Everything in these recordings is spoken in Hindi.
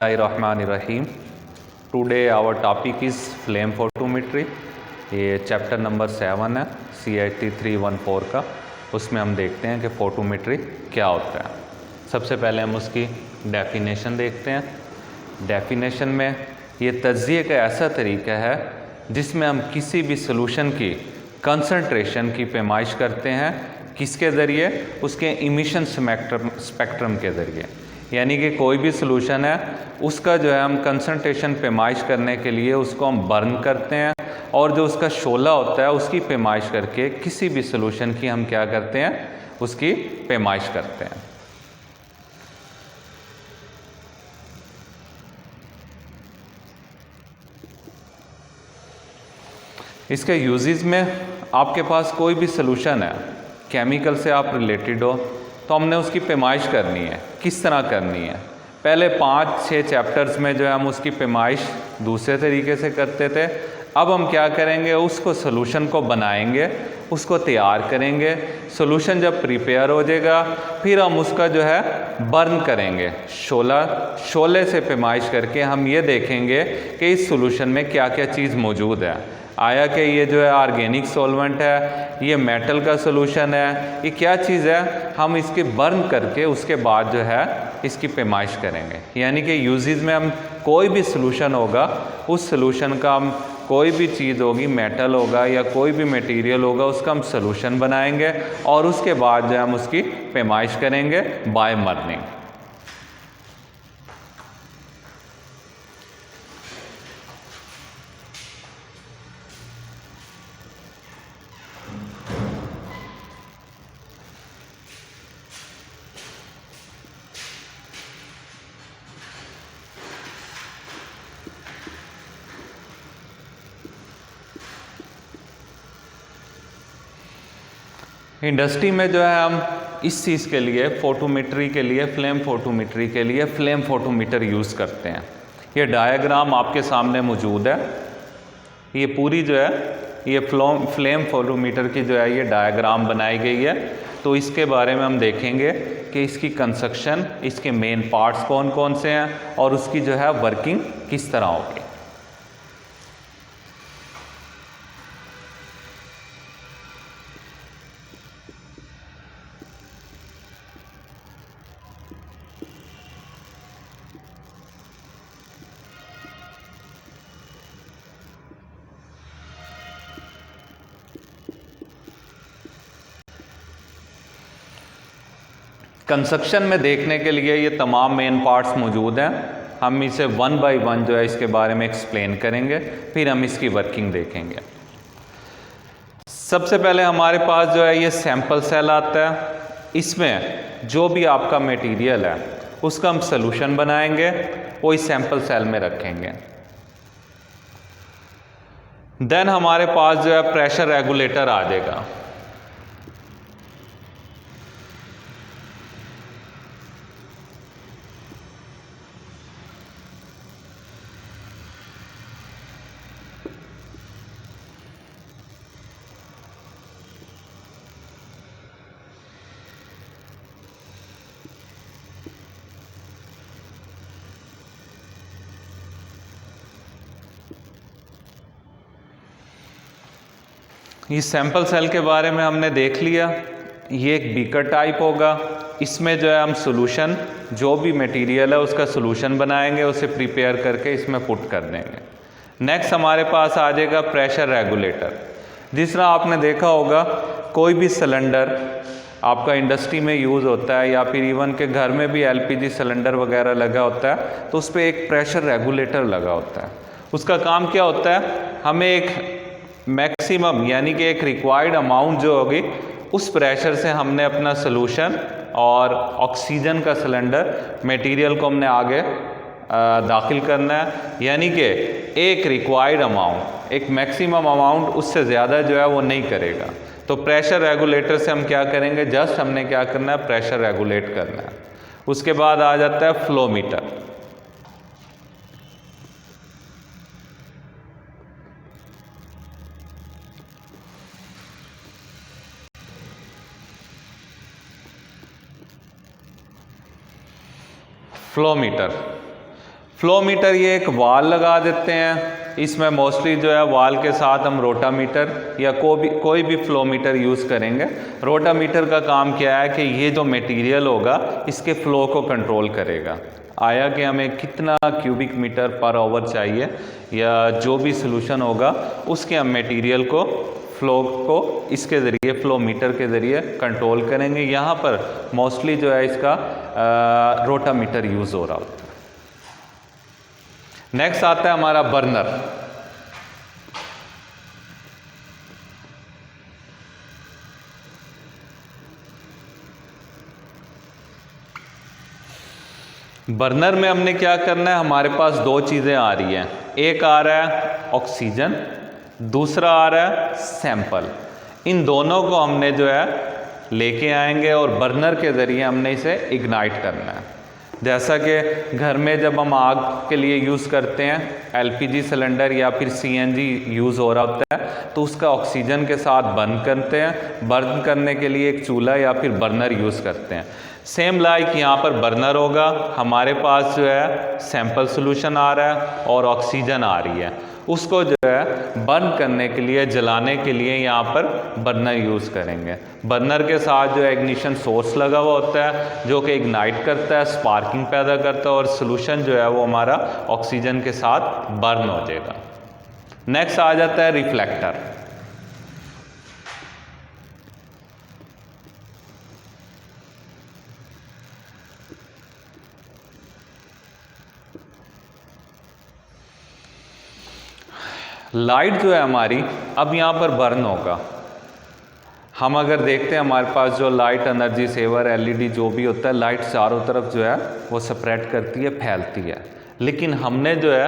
Bismillahirrahmanirrahim. Today our topic is flame photometry. ये चैप्टर नंबर 7 है CIT 314 का। उसमें हम देखते हैं कि फोटोमेट्री क्या होता है। सबसे पहले हम उसकी डेफिनेशन देखते हैं। डेफिनेशन में ये तज्ज़िये का ऐसा तरीका है जिसमें हम किसी भी सॉल्यूशन की कंसंट्रेशन की पैमाइश करते हैं। किसके ज़रिए? उसके इमिशन स्पेक्ट्रम के ज़रिए। यानी कि कोई भी सॉल्यूशन है उसका जो है हम कंसंट्रेशन पैमाइश करने के लिए उसको हम बर्न करते हैं, और जो उसका शोला होता है उसकी पैमाइश करके किसी भी सॉल्यूशन की हम क्या करते हैं, उसकी पैमाइश करते हैं। इसके यूजेस में आपके पास कोई भी सॉल्यूशन है, केमिकल से आप रिलेटेड हो, तो हमने उसकी पैमाइश करनी है। किस तरह करनी है? पहले 5-6 चैप्टर्स में जो है हम उसकी पैमाइश दूसरे तरीके से करते थे। अब हम क्या करेंगे, उसको सॉल्यूशन को बनाएंगे, उसको तैयार करेंगे। सॉल्यूशन जब प्रिपेयर हो जाएगा फिर हम उसका जो है बर्न करेंगे। शोले से पैमाइश करके हम ये देखेंगे कि इस सॉल्यूशन में क्या क्या चीज़ मौजूद है। आया कि ये जो है ऑर्गेनिक सॉल्वेंट है, ये मेटल का सॉल्यूशन है, ये क्या चीज़ है, हम इसके बर्न करके उसके बाद जो है इसकी पैमाइश करेंगे। यानी कि यूजेस में हम कोई भी सॉल्यूशन होगा, उस सॉल्यूशन का हम कोई भी चीज़ होगी, मेटल होगा या कोई भी मटेरियल होगा, उसका हम सॉल्यूशन बनाएंगे और उसके बाद जो है हम उसकी पैमाइश करेंगे बाय बर्निंग। इंडस्ट्री में जो है हम इस चीज़ के लिए फोटोमेट्री के लिए फ्लेम फोटोमेट्री के लिए फ्लेम फोटोमीटर यूज़ करते हैं। ये डायग्राम आपके सामने मौजूद है। ये पूरी जो है ये फ्लेम फोटोमीटर की जो है ये डायग्राम बनाई गई है। तो इसके बारे में हम देखेंगे कि इसकी कंस्ट्रक्शन, इसके मेन पार्ट्स कौन कौन से हैं और उसकी जो है वर्किंग किस तरह होगी। कंस्ट्रक्शन में देखने के लिए ये तमाम मेन पार्ट्स मौजूद हैं। हम इसे 1 बाय 1 जो है इसके बारे में एक्सप्लेन करेंगे, फिर हम इसकी वर्किंग देखेंगे। सबसे पहले हमारे पास जो है ये सैंपल सेल आता है। इसमें जो भी आपका मटेरियल है उसका हम सॉल्यूशन बनाएंगे, वो इस सैंपल सेल में रखेंगे। देन हमारे पास जो है प्रेशर रेगुलेटर आ जाएगा। इस सैंपल सेल के बारे में हमने देख लिया। ये एक बीकर टाइप होगा। इसमें जो है हम सॉल्यूशन, जो भी मटेरियल है उसका सॉल्यूशन बनाएंगे, उसे प्रिपेयर करके इसमें पुट कर देंगे। नेक्स्ट हमारे पास आ जाएगा प्रेशर रेगुलेटर। जिस तरह आपने देखा होगा कोई भी सिलेंडर आपका इंडस्ट्री में यूज़ होता है या फिर इवन के घर में भी LPG सिलेंडर वगैरह लगा होता है, तो उस पर एक प्रेशर रेगुलेटर लगा होता है। उसका काम क्या होता है, हमें एक मैक्सिमम यानी कि एक रिक्वायर्ड अमाउंट जो होगी उस प्रेशर से हमने अपना सॉल्यूशन और ऑक्सीजन का सिलेंडर मटेरियल को हमने आगे दाखिल करना है। यानी कि एक रिक्वायर्ड अमाउंट, एक मैक्सिमम अमाउंट, उससे ज़्यादा जो है वो नहीं करेगा। तो प्रेशर रेगुलेटर से हम क्या करेंगे, जस्ट हमने क्या करना है, प्रेशर रेगुलेट करना है। उसके बाद आ जाता है flow meter. Flow meter flow meter ये एक वाल लगा देते हैं, इसमें मोस्टली जो है वाल के साथ हम रोटामीटर या कोई भी फ्लो मीटर यूज़ करेंगे। रोटामीटर का काम क्या है कि ये जो मटेरियल होगा इसके फ़्लो को कंट्रोल करेगा, आया कि हमें कितना क्यूबिक मीटर पर आवर चाहिए या जो भी सोल्यूशन होगा उसके हम मटेरियल को फ़्लो को इसके ज़रिए फ़्लो मीटर के ज़रिए कंट्रोल करेंगे। यहाँ पर मोस्टली जो है इसका रोटामीटर यूज़ हो रहा होता है। नेक्स्ट आता है हमारा बर्नर। बर्नर में हमने क्या करना है, हमारे पास दो चीज़ें आ रही हैं, एक आ रहा है ऑक्सीजन, दूसरा आ रहा है सैंपल। इन दोनों को हमने जो है लेके आएंगे और बर्नर के ज़रिए हमने इसे इग्नाइट करना है। जैसा कि घर में जब हम आग के लिए यूज़ करते हैं, एलपीजी सिलेंडर या फिर सीएनजी यूज़ हो रहा होता है तो उसका ऑक्सीजन के साथ बर्न करते हैं। बर्न करने के लिए एक चूल्हा या फिर बर्नर यूज़ करते हैं। सेम लाइक यहाँ पर बर्नर होगा, हमारे पास जो है सैंपल सॉल्यूशन आ रहा है और ऑक्सीजन आ रही है, उसको जो है बर्न करने के लिए, जलाने के लिए यहाँ पर बर्नर यूज़ करेंगे। बर्नर के साथ जो है इग्निशन सोर्स लगा हुआ होता है जो कि इग्नाइट करता है, स्पार्किंग पैदा करता है और सॉल्यूशन जो है वो हमारा ऑक्सीजन के साथ बर्न हो जाएगा। नेक्स्ट आ जाता है रिफ्लेक्टर। लाइट जो है हमारी अब यहाँ पर बर्न होगा। हम अगर देखते हैं हमारे पास जो लाइट एनर्जी सेवर एलईडी जो भी होता है, लाइट चारों तरफ जो है वो स्प्रेड करती है, फैलती है। लेकिन हमने जो है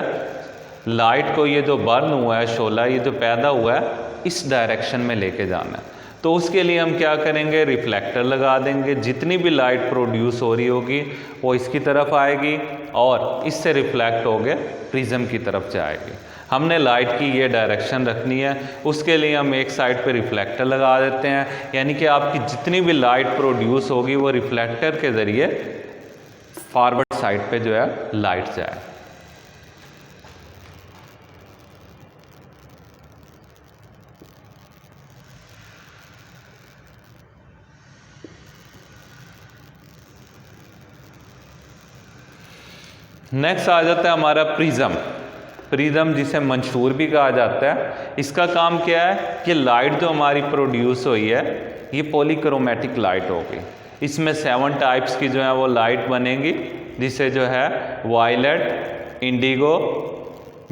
लाइट को, ये जो बर्न हुआ है शोला, ये जो पैदा हुआ है, इस डायरेक्शन में लेके जाना है। तो उसके लिए हम क्या करेंगे, रिफ्लेक्टर लगा देंगे। जितनी भी लाइट प्रोड्यूस हो रही होगी वो इसकी तरफ आएगी और इससे रिफ्लेक्ट होके प्रिज्म की तरफ जाएगी। हमने लाइट की ये डायरेक्शन रखनी है, उसके लिए हम एक साइड पे रिफ्लेक्टर लगा देते हैं, यानी कि आपकी जितनी भी लाइट प्रोड्यूस होगी वो रिफ्लेक्टर के ज़रिए फॉरवर्ड साइड पे जो है लाइट जाए। नेक्स्ट आ जाता है हमारा प्रिज्म। प्रिज्म जिसे मंशूर भी कहा जाता है, इसका काम क्या है कि लाइट जो हमारी प्रोड्यूस हुई है ये पॉलीक्रोमेटिक लाइट होगी। इसमें 7 टाइप्स की जो है वो लाइट बनेगी, जिसे जो है violet, indigo,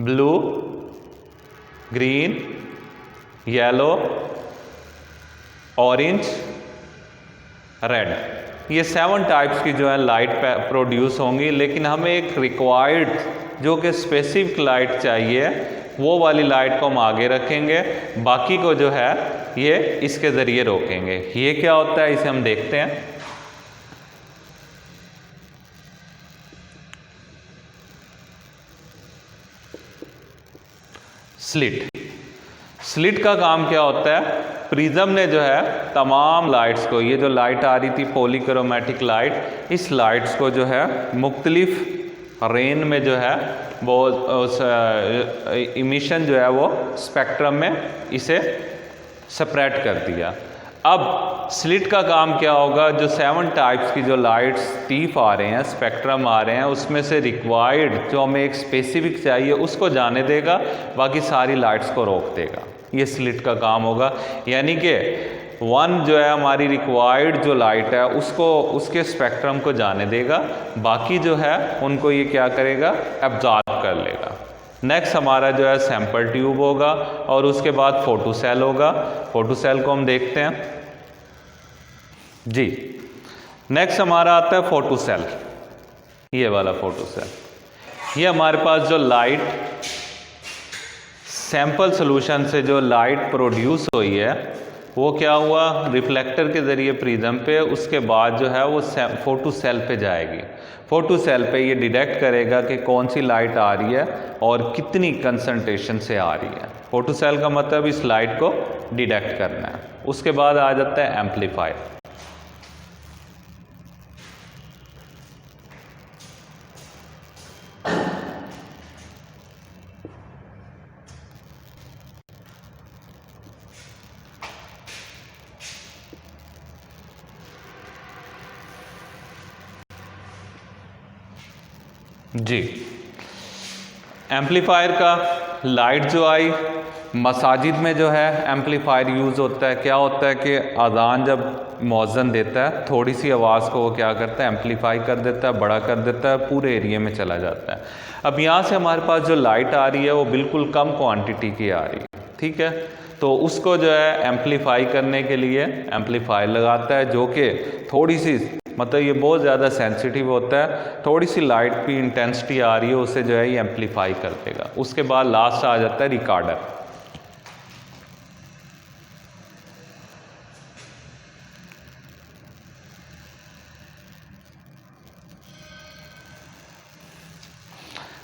blue, green, yellow, orange, red, ये 7 टाइप्स की जो है लाइट प्रोड्यूस होंगी। लेकिन हमें एक रिक्वायर्ड जो कि स्पेसिफिक लाइट चाहिए वो वाली लाइट को हम आगे रखेंगे, बाकी को जो है ये इसके ज़रिए रोकेंगे। ये क्या होता है इसे हम देखते हैं। स्लिट का काम क्या होता है, प्रिज्म ने जो है तमाम लाइट्स को, ये जो लाइट आ रही थी पॉलीक्रोमेटिक लाइट, इस लाइट्स को जो है मुख्तलिफ रेन में जो है वो उस इमिशन जो है वो स्पेक्ट्रम में इसे स्प्रेड कर दिया। अब स्लिट का काम क्या होगा, जो 7 टाइप्स की जो लाइट्स टीफ आ रहे हैं, स्पेक्ट्रम आ रहे हैं, उसमें से रिक्वायर्ड जो हमें एक स्पेसिफिक चाहिए उसको जाने देगा, बाकी सारी लाइट्स को रोक देगा। ये स्लिट का काम होगा, यानी कि 1 जो है हमारी रिक्वायर्ड जो लाइट है उसको, उसके स्पेक्ट्रम को जाने देगा, बाकी जो है उनको ये क्या करेगा, एब्जॉर्ब कर लेगा। नेक्स्ट हमारा जो है सैंपल ट्यूब होगा और उसके बाद फोटो सेल होगा। फोटो सेल को हम देखते हैं जी। नेक्स्ट हमारा आता है फोटो सेल, ये वाला फोटो सेल। ये हमारे पास जो लाइट सैंपल सॉल्यूशन से जो लाइट प्रोड्यूस हुई है वो क्या हुआ, रिफ्लेक्टर के ज़रिए प्रिज्म पे, उसके बाद जो है वो फोटो सेल पे जाएगी। फोटो सेल पे ये डिटेक्ट करेगा कि कौन सी लाइट आ रही है और कितनी कंसंट्रेशन से आ रही है। फोटो सेल का मतलब इस लाइट को डिटेक्ट करना है। उसके बाद आ जाता है एम्पलीफायर। जी, एम्पलीफायर का लाइट जो आई, मसाजिद में जो है एम्पलीफायर यूज़ होता है। क्या होता है कि अज़ान जब मौज़न देता है, थोड़ी सी आवाज़ को वो क्या करता है, एम्पलीफाई कर देता है, बड़ा कर देता है, पूरे एरिया में चला जाता है। अब यहाँ से हमारे पास जो लाइट आ रही है वो बिल्कुल कम क्वांटिटी की आ रही है, ठीक है। तो उसको जो है एम्पलीफाई करने के लिए एम्पलीफायर लगाता है, जो कि थोड़ी सी, मतलब ये बहुत ज़्यादा सेंसिटिव होता है, थोड़ी सी लाइट की इंटेंसिटी आ रही है उसे जो है ये एम्पलीफाई कर देगा। उसके बाद लास्ट आ जाता है रिकॉर्डर।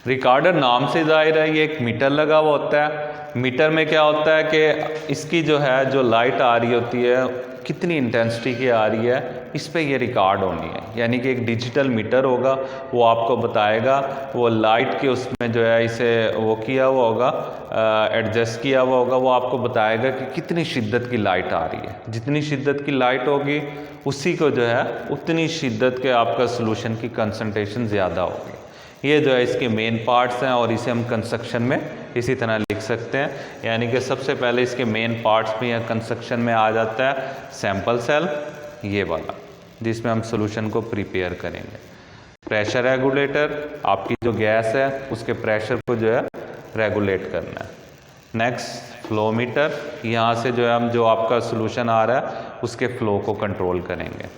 रिकॉर्डर नाम से ज़ाहिर है ये एक मीटर लगा हुआ होता है। मीटर में क्या होता है कि इसकी जो है जो लाइट आ रही होती है, कितनी इंटेंसिटी की आ रही है, इस पे ये रिकॉर्ड होनी है। यानी कि एक डिजिटल मीटर होगा, वो आपको बताएगा, वो लाइट के उसमें जो है इसे वो किया हुआ होगा, एडजस्ट किया हुआ होगा, वो आपको बताएगा कि कितनी शिद्दत की लाइट आ रही है। जितनी शिद्दत की लाइट होगी उसी को जो है उतनी शिद्दत के आपका सोल्यूशन की कंसंट्रेशन ज़्यादा होगी। ये जो है इसके मेन पार्ट्स हैं और इसे हम कंस्ट्रक्शन में इसी तरह लिख सकते हैं। यानी कि सबसे पहले इसके मेन पार्ट्स में या कंस्ट्रक्शन में आ जाता है सैंपल सेल, ये वाला, जिसमें हम सॉल्यूशन को प्रिपेयर करेंगे। प्रेशर रेगुलेटर, आपकी जो गैस है उसके प्रेशर को जो है रेगुलेट करना है। नेक्स्ट फ्लो मीटर, यहाँ से जो है हम जो आपका सॉल्यूशन आ रहा है उसके फ्लो को कंट्रोल करेंगे।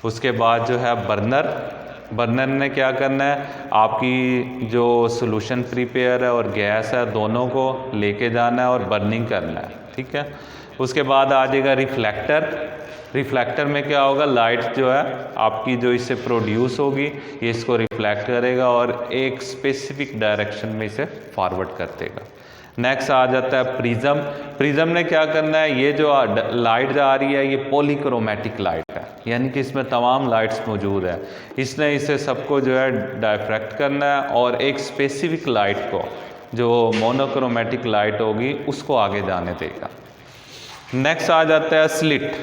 उसके बाद जो है बर्नर, बर्नर ने क्या करना है, आपकी जो सॉल्यूशन प्रिपेयर है और गैस है दोनों को लेके जाना है और बर्निंग करना है, ठीक है। उसके बाद आ जाएगा रिफ्लेक्टर। रिफ्लेक्टर में क्या होगा, लाइट जो है आपकी जो इससे प्रोड्यूस होगी ये इसको रिफ्लेक्ट करेगा और एक स्पेसिफिक डायरेक्शन में इसे फॉरवर्ड कर देगा। नेक्स्ट आ जाता है प्रिज्म। प्रिज्म ने क्या करना है, ये जो लाइट आ रही है ये पॉलीक्रोमेटिक लाइट है, यानी कि इसमें तमाम लाइट्स मौजूद है। इसने इसे सबको जो है डायफ्रैक्ट करना है और एक स्पेसिफिक लाइट को, जो मोनोक्रोमेटिक लाइट होगी, उसको आगे जाने देगा। नेक्स्ट आ जाता है स्लिट।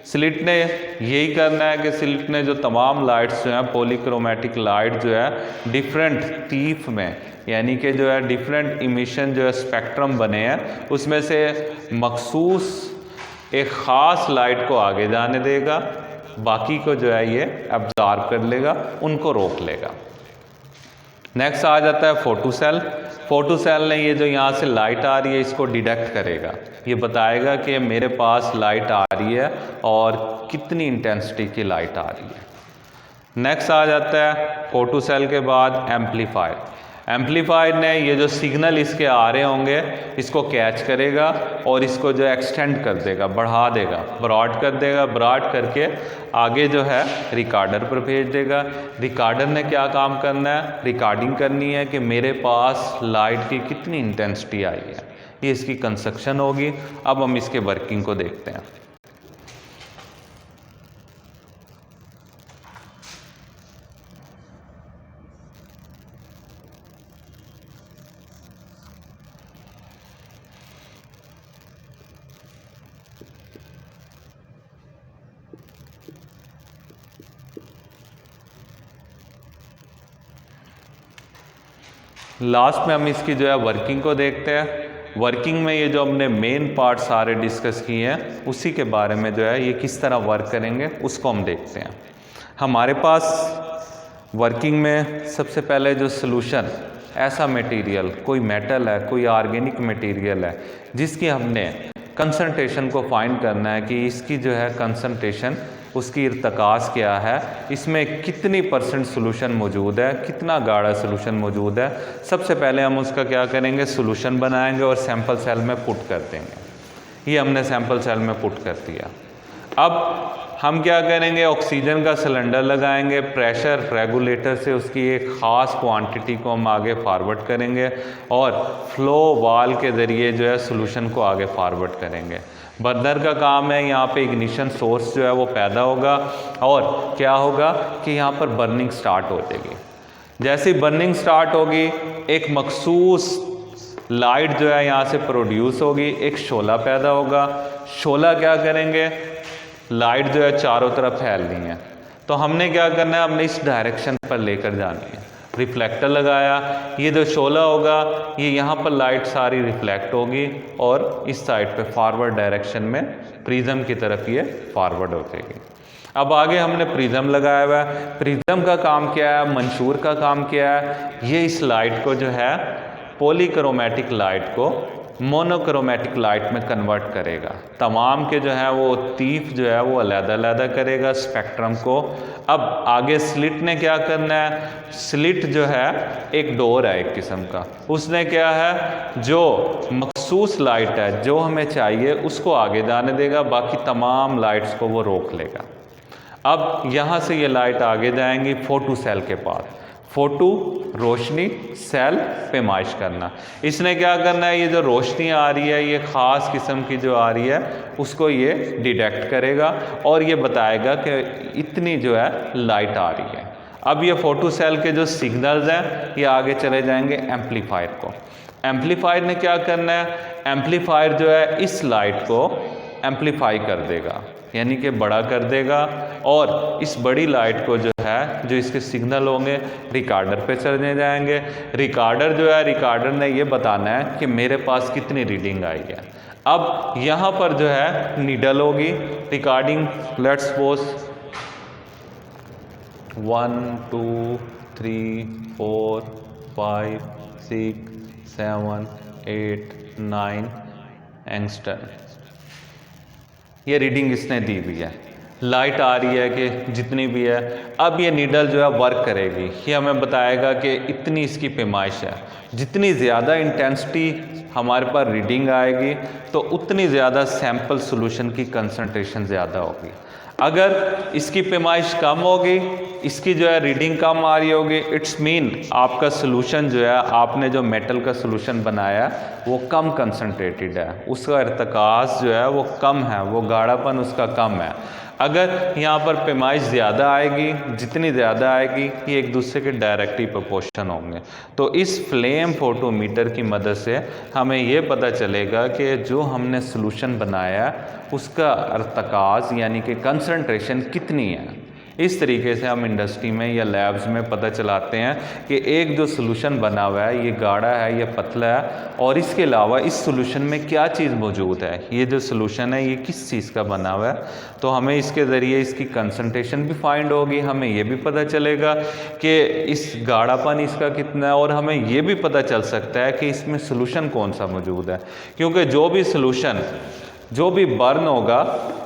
स्लिट ने यही करना है कि स्लिट ने जो तमाम लाइट्स जो हैं पॉलीक्रोमेटिक लाइट जो है डिफरेंट तीफ में, यानी कि जो है डिफरेंट इमिशन जो है स्पेक्ट्रम बने हैं, उसमें से मखसूस एक ख़ास लाइट को आगे जाने देगा, बाकी को जो है ये एब्जॉर्ब कर लेगा, उनको रोक लेगा। नेक्स्ट आ जाता है फोटो सेल। फोटो सेल ने ये जो यहाँ से लाइट आ रही है इसको डिटेक्ट करेगा, ये बताएगा कि मेरे पास लाइट आ रही है और कितनी इंटेंसिटी की लाइट आ रही है। नेक्स्ट आ जाता है फोटो सेल के बाद एम्पलीफायर। एम्पलीफायर ने ये जो सिग्नल इसके आ रहे होंगे इसको कैच करेगा और इसको जो एक्सटेंड कर देगा, बढ़ा देगा, ब्रॉड कर देगा, ब्रॉड करके आगे जो है रिकॉर्डर पर भेज देगा। रिकॉर्डर ने क्या काम करना है, रिकॉर्डिंग करनी है कि मेरे पास लाइट की कितनी इंटेंसिटी आई है, ये इसकी कंस्ट्रक्शन होगी। अब हम इसके वर्किंग को देखते हैं। लास्ट में हम इसकी जो है वर्किंग को देखते हैं। वर्किंग में ये जो हमने मेन पार्ट सारे डिस्कस किए हैं उसी के बारे में जो है ये किस तरह वर्क करेंगे उसको हम देखते हैं। हमारे पास वर्किंग में सबसे पहले जो सॉल्यूशन, ऐसा मटेरियल, कोई मेटल है, कोई ऑर्गेनिक मटेरियल है जिसकी हमने कंसंट्रेशन को फाइंड करना है कि इसकी जो है कंसंट्रेशन, उसकी इर्तकास क्या है, इसमें कितनी % सॉल्यूशन मौजूद है, कितना गाढ़ा सॉल्यूशन मौजूद है। सबसे पहले हम उसका क्या करेंगे, सॉल्यूशन बनाएंगे और सैंपल सेल में पुट कर देंगे। ये हमने सैंपल सेल में पुट कर दिया। अब हम क्या करेंगे, ऑक्सीजन का सिलेंडर लगाएंगे, प्रेशर रेगुलेटर से उसकी एक ख़ास क्वांटिटी को हम आगे फॉरवर्ड करेंगे और फ्लो वाल के ज़रिए जो है सॉल्यूशन को आगे फॉरवर्ड करेंगे। बर्नर का काम है, यहाँ पे इग्निशन सोर्स जो है वो पैदा होगा और क्या होगा कि यहाँ पर बर्निंग स्टार्ट हो जाएगी। जैसे ही बर्निंग स्टार्ट होगी एक मखसूस लाइट जो है यहाँ से प्रोड्यूस होगी, एक शोला पैदा होगा। शोला क्या करेंगे, लाइट जो है चारों तरफ फैलनी है, तो हमने क्या करना है, हमने इस डायरेक्शन पर लेकर जानी है। रिफ्लेक्टर लगाया, ये जो शोला होगा ये यहाँ पर लाइट सारी रिफ्लेक्ट होगी और इस साइड पे फॉरवर्ड डायरेक्शन में प्रिज्म की तरफ ये फॉरवर्ड हो जाएगी। अब आगे हमने प्रिज्म लगाया हुआ है। प्रिज्म का काम क्या है, मंशूर का काम क्या है, ये इस लाइट को जो है पॉलीक्रोमेटिक लाइट को मोनोक्रोमेटिक लाइट में कन्वर्ट करेगा। तमाम के जो है वो तीफ जो है वो अलग-अलग करेगा स्पेक्ट्रम को। अब आगे स्लिट ने क्या करना है, स्लिट जो है एक डोर है एक किस्म का, उसने क्या है जो मखसूस लाइट है जो हमें चाहिए उसको आगे जाने देगा, बाकी तमाम लाइट्स को वो रोक लेगा। अब यहाँ से ये लाइट आगे जाएंगी फोटो सेल के पास। फोटो रोशनी, सेल पैमाइश करना। इसने क्या करना है, ये जो रोशनी आ रही है ये ख़ास किस्म की जो आ रही है उसको ये डिटेक्ट करेगा और ये बताएगा कि इतनी जो है लाइट आ रही है। अब ये फोटो सेल के जो सिग्नल्स हैं ये आगे चले जाएंगे एम्पलीफायर को। एम्पलीफायर ने क्या करना है, एम्पलीफायर जो है इस लाइट को एम्पलीफाई कर देगा, यानी कि बड़ा कर देगा और इस बड़ी लाइट को जो है जो इसके सिग्नल होंगे रिकॉर्डर पे चले जाएंगे। रिकॉर्डर जो है, रिकॉर्डर ने ये बताना है कि मेरे पास कितनी रीडिंग आई है। अब यहाँ पर जो है नीडल होगी रिकॉर्डिंग, लेट्स सपोज 1 2 3 4 5 6 7 8 9 एंगस्ट्रम, ये रीडिंग इसने दी हुई है। लाइट आ रही है कि जितनी भी है, अब ये नीडल जो है वर्क करेगी, ये हमें बताएगा कि इतनी इसकी पैमाइश है। जितनी ज़्यादा इंटेंसिटी हमारे पास रीडिंग आएगी तो उतनी ज़्यादा सैंपल सॉल्यूशन की कंसंट्रेशन ज़्यादा होगी। अगर इसकी पैमाइश कम होगी, इसकी जो है रीडिंग कम आ रही होगी, इट्स मीन आपका सॉल्यूशन जो है, आपने जो मेटल का सॉल्यूशन बनाया वो कम कंसंट्रेटेड है, उसका इर्तिकाज़ जो है वो कम है, वो गाढ़ापन उसका कम है। अगर यहाँ पर पैमाइश ज़्यादा आएगी, जितनी ज़्यादा आएगी ये एक दूसरे के डायरेक्टली प्रोपोर्शन होंगे। तो इस फ्लेम फोटोमीटर की मदद से हमें ये पता चलेगा कि जो हमने सॉल्यूशन बनाया उसका इर्तिकाज़ यानी कि कंसंट्रेशन कितनी है। इस तरीके से हम इंडस्ट्री में या लैब्स में पता चलाते हैं कि एक जो सॉल्यूशन बना हुआ है ये गाढ़ा है या पतला है, और इसके अलावा इस सॉल्यूशन में क्या चीज़ मौजूद है, ये जो सॉल्यूशन है ये किस चीज़ का बना हुआ है। तो हमें इसके ज़रिए इसकी कंसंट्रेशन भी फाइंड होगी, हमें ये भी पता चलेगा कि इस गाढ़ापन इसका कितना है, और हमें ये भी पता चल सकता है कि इसमें सॉल्यूशन कौन सा मौजूद है। क्योंकि जो भी सॉल्यूशन जो भी बर्न होगा,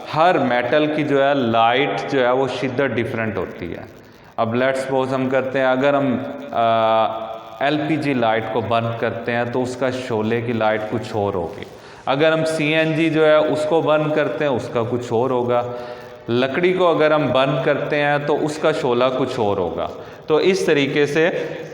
हर मेटल की जो है लाइट जो है वो शिद्दत डिफरेंट होती है। अब लेट्स सपोज हम करते हैं, अगर हम एलपीजी लाइट को बर्न करते हैं तो उसका शोले की लाइट कुछ और होगी। अगर हम सीएनजी जो है उसको बर्न करते हैं उसका कुछ और होगा। लकड़ी को अगर हम बर्न करते हैं तो उसका शोला कुछ और होगा। तो इस तरीके से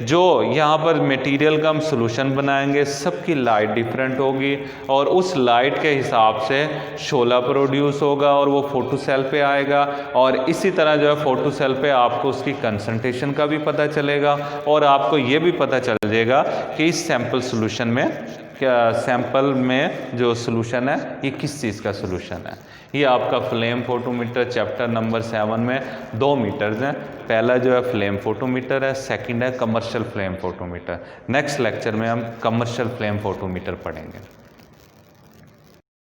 जो यहाँ पर मटेरियल का हम सॉल्यूशन बनाएंगे सबकी लाइट डिफरेंट होगी, और उस लाइट के हिसाब से शोला प्रोड्यूस होगा और वो फोटो सेल पे आएगा। और इसी तरह जो है फोटो सेल पे आपको उसकी कंसंट्रेशन का भी पता चलेगा, और आपको ये भी पता चल जाएगा कि इस सैंपल सॉल्यूशन में सैंपल में जो सॉल्यूशन है ये किस चीज़ का सॉल्यूशन है। ये आपका फ्लेम फोटोमीटर चैप्टर नंबर 7 में 2 मीटर्स हैं। पहला जो है फ्लेम फोटोमीटर है, सेकंड है commercial flame photometer. Next lecture में हम कमर्शियल फ्लेम फोटोमीटर पढ़ेंगे।